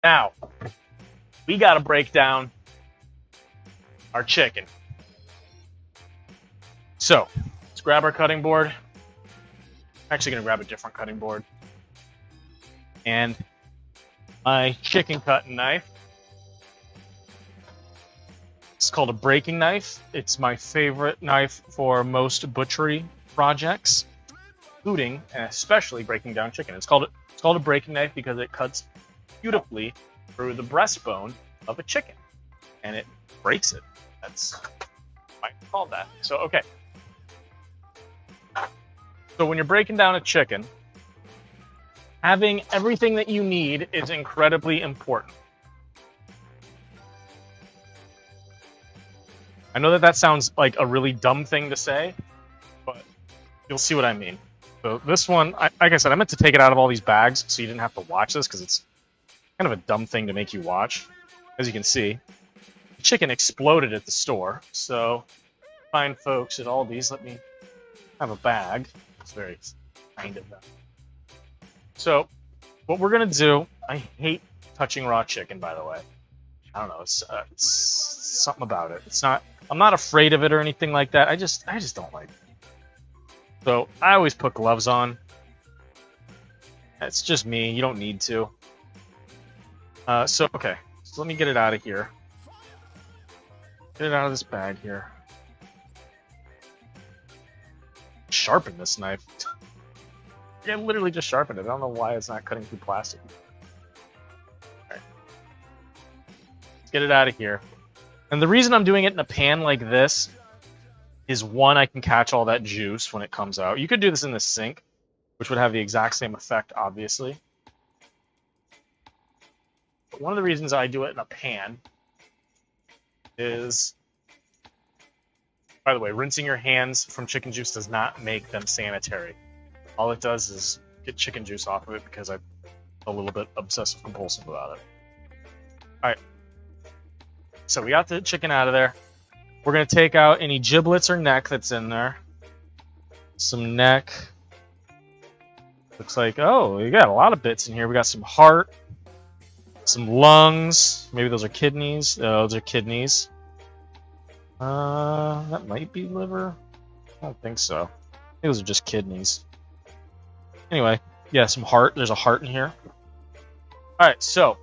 Now, we got to break down our chicken. So, let's grab our cutting board. I'm actually going to grab a different cutting board. And my chicken cutting knife. It's called a breaking knife. It's my favorite knife for most butchery projects, including and especially breaking down chicken. It's called a breaking knife because it cuts beautifully through the breastbone of a chicken, and it breaks it. That's why it's called that. So okay. So when you're breaking down a chicken, having everything that you need is incredibly important. I know that sounds like a really dumb thing to say, but you'll see what I mean. So this one, like I said, I meant to take it out of all these bags so you didn't have to watch this because it's kind of a dumb thing to make you watch. As you can see, the chicken exploded at the store. So fine folks at Aldi's let me have a bag. It's very kind of them. So what we're going to do, I hate touching raw chicken, by the way. I don't know, it's something about it. It's not, I'm not afraid of it or anything like that. I just don't like it. So I always put gloves on. It's just me. You don't need to. Okay. So let me get it out of here. Get it out of this bag here. Sharpen this knife. I literally just sharpened it. I don't know why it's not cutting through plastic. Alright. Let's get it out of here. And the reason I'm doing it in a pan like this is, one, I can catch all that juice when it comes out. You could do this in the sink, which would have the exact same effect, obviously. But one of the reasons I do it in a pan is, by the way, rinsing your hands from chicken juice does not make them sanitary. All it does is get chicken juice off of it because I'm a little bit obsessive compulsive about it. Alright. So we got the chicken out of there. We're going to take out any giblets or neck that's in there. Some neck. Looks like, oh, we got a lot of bits in here. We got some heart, some lungs. Maybe those are kidneys. Those are kidneys. That might be liver. I don't think so. I think those are just kidneys. Anyway, yeah, some heart. There's a heart in here. Alright, so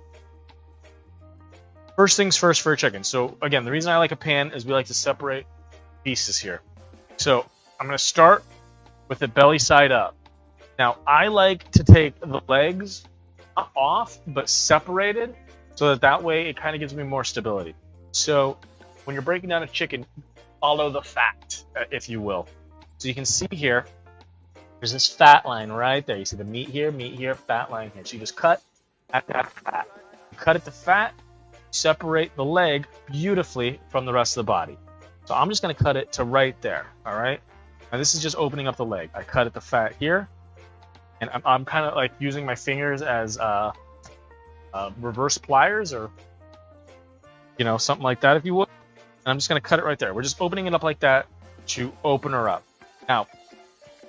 first things first for a chicken. So again, the reason I like a pan is we like to separate pieces here. So I'm going to start with the belly side up. Now, I like to take the legs not off, but separated, so that way it kind of gives me more stability. So when you're breaking down a chicken, follow the fat, if you will. So you can see here, there's this fat line right there. You see the meat here, fat line here. So you just cut at that fat. You cut at the fat, separate the leg beautifully from the rest of the body. So I'm just going to cut it to right there, all right? Now this is just opening up the leg. I cut at the fat here, and I'm kind of like using my fingers as reverse pliers, or something like that, if you would. And I'm just going to cut it right there. We're just opening it up like that to open her up. Now,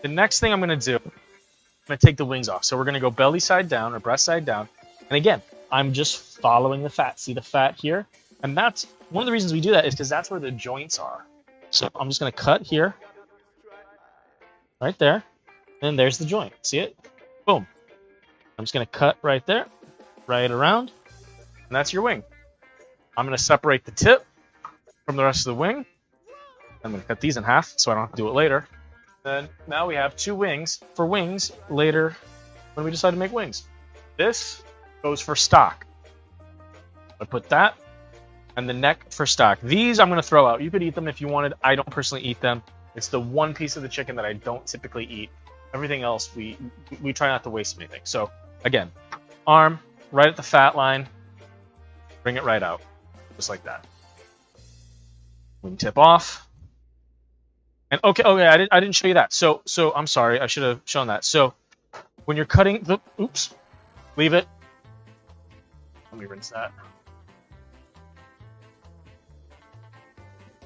the next thing I'm going to do, I'm going to take the wings off. So we're going to go belly side down or breast side down. And again, I'm just following the fat. See the fat here? And that's one of the reasons we do that is because that's where the joints are. So I'm just going to cut here. Right there. And there's the joint. See it? Boom. I'm just going to cut right there. Right around. And that's your wing. I'm going to separate the tip from the rest of the wing. I'm going to cut these in half so I don't have to do it later. Then now we have two wings for wings later when we decide to make wings. This goes for stock. I put that and the neck for stock. These I'm going to throw out. You could eat them if you wanted. I don't personally eat them. It's the one piece of the chicken that I don't typically eat. Everything else, we try not to waste anything. So again, arm right at the fat line. Bring it right out. Just like that. Wing tip off. And okay, I didn't show you that. So I'm sorry, I should have shown that. So when you're cutting the, oops, leave it. Let me rinse that.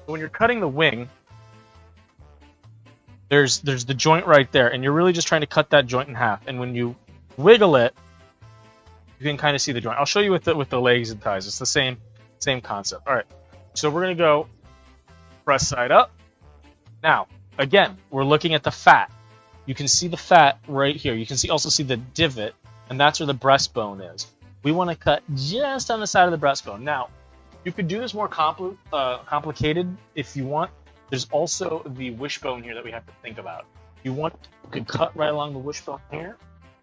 When you're cutting the wing, there's the joint right there, and you're really just trying to cut that joint in half. And when you wiggle it, you can kind of see the joint. I'll show you with the legs and thighs. It's the same concept. All right, so we're gonna go press side up. Now, again, we're looking at the fat. You can see the fat right here. You can also see the divot, and that's where the breastbone is. We want to cut just on the side of the breastbone. Now, you could do this more complicated if you want. There's also the wishbone here that we have to think about. You could cut right along the wishbone here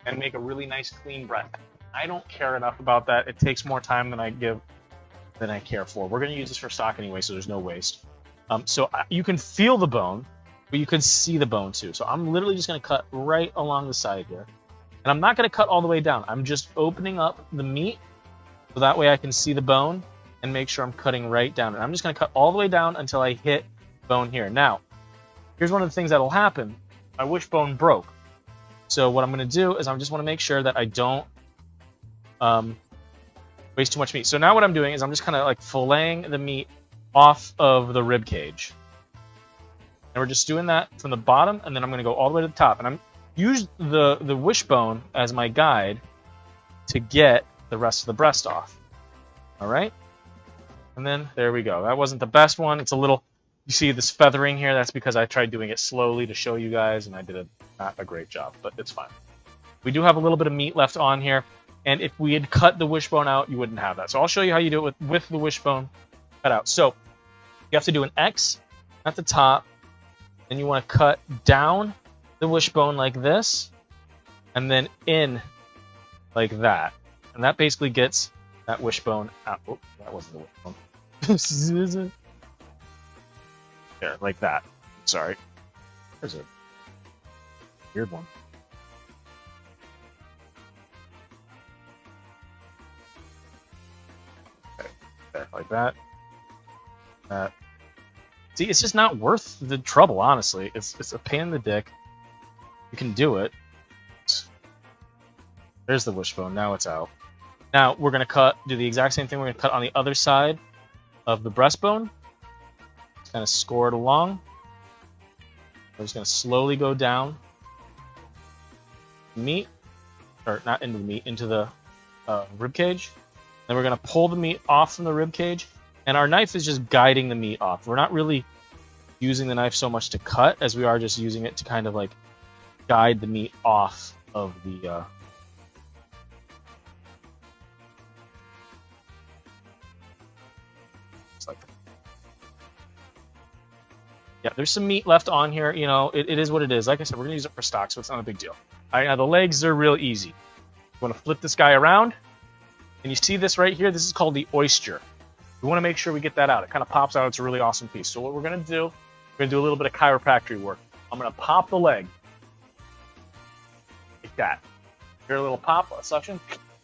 and make a really nice clean breast. I don't care enough about that. It takes more time than I care for. We're going to use this for stock anyway, so there's no waste. So you can feel the bone, but you can see the bone too. So I'm literally just going to cut right along the side here. And I'm not going to cut all the way down. I'm just opening up the meat so that way I can see the bone and make sure I'm cutting right down. And I'm just going to cut all the way down until I hit bone here. Now, here's one of the things that'll happen. My wishbone broke. So what I'm going to do is I just want to make sure that I don't waste too much meat. So now what I'm doing is I'm just kind of like filleting the meat off of the rib cage. And we're just doing that from the bottom, and then I'm going to go all the way to the top. And I'm use the wishbone as my guide to get the rest of the breast off. All right? And then there we go. That wasn't the best one. It's a little, you see this feathering here. That's because I tried doing it slowly to show you guys, and I did not a great job, but it's fine. We do have a little bit of meat left on here, and if we had cut the wishbone out, you wouldn't have that. So I'll show you how you do it with the wishbone cut out. So you have to do an X at the top, then you want to cut down the wishbone like this, and then in like that. And that basically gets that wishbone out. Oh, that wasn't the wishbone. There, like that. Sorry. There's a weird one. Okay, there, like that. See, it's just not worth the trouble, honestly. It's a pain in the dick. You can do it. There's the wishbone. Now it's out. Now we're going to do the exact same thing. We're going to cut on the other side of the breastbone. Just kind of score it along. We're just going to slowly go down the meat, or not into the meat, into the rib cage. Then we're going to pull the meat off from the rib cage. And our knife is just guiding the meat off. We're not really using the knife so much to cut as we are just using it to kind of like guide the meat off of the yeah, there's some meat left on here. You know, it is what it is. Like I said, we're going to use it for stock, so it's not a big deal. All right, now the legs are real easy. You want to flip this guy around, and you see this right here? This is called the oyster. We want to make sure we get that out. It kind of pops out. It's a really awesome piece. So what we're going to do, we're going to do a little bit of chiropractic work. I'm going to pop the leg. Like that. Hear a little pop, a suction,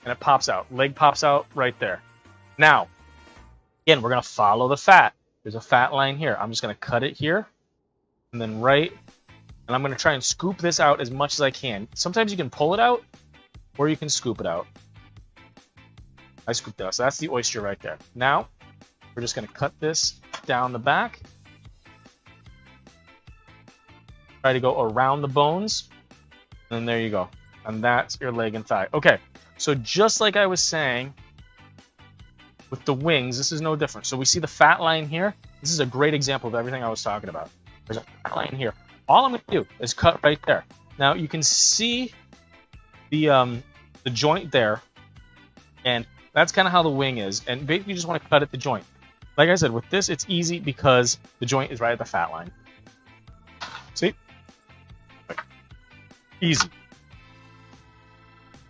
and it pops out. Leg pops out right there. Now, again, we're going to follow the fat. There's a fat line here. I'm just going to cut it here, and then and I'm going to try and scoop this out as much as I can. Sometimes you can pull it out, or you can scoop it out. I scooped it out. So that's the oyster right there. Now, we're just going to cut this down the back. Try to go around the bones. And there you go. And that's your leg and thigh. Okay, so just like I was saying with the wings, this is no different. So we see the fat line here. This is a great example of everything I was talking about. There's a fat line here. All I'm going to do is cut right there. Now you can see the joint there, and that's kind of how the wing is. And basically you just want to cut at the joint. Like I said, with this, it's easy because the joint is right at the fat line. See? Easy.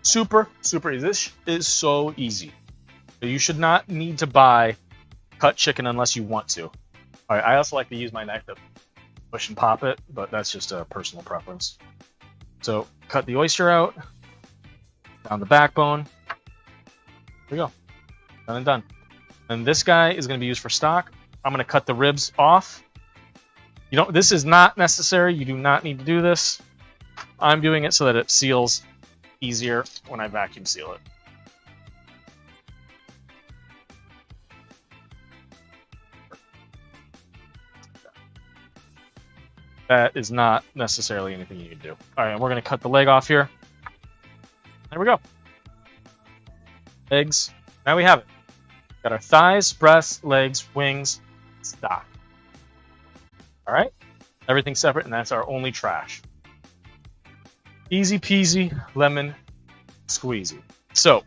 Super, super easy. This is so easy. So you should not need to buy cut chicken unless you want to. All right, I also like to use my knife to push and pop it, but that's just a personal preference. So cut the oyster out, down the backbone. There we go. Done and done. And this guy is going to be used for stock. I'm going to cut the ribs off. This is not necessary. You do not need to do this. I'm doing it so that it seals easier when I vacuum seal it. That is not necessarily anything you can do. All right, and we're going to cut the leg off here. There we go. legs. Now we have it. Got our thighs, breasts, legs, wings, stock. All right? Everything separate, and that's our only trash. Easy peasy, lemon squeezy. So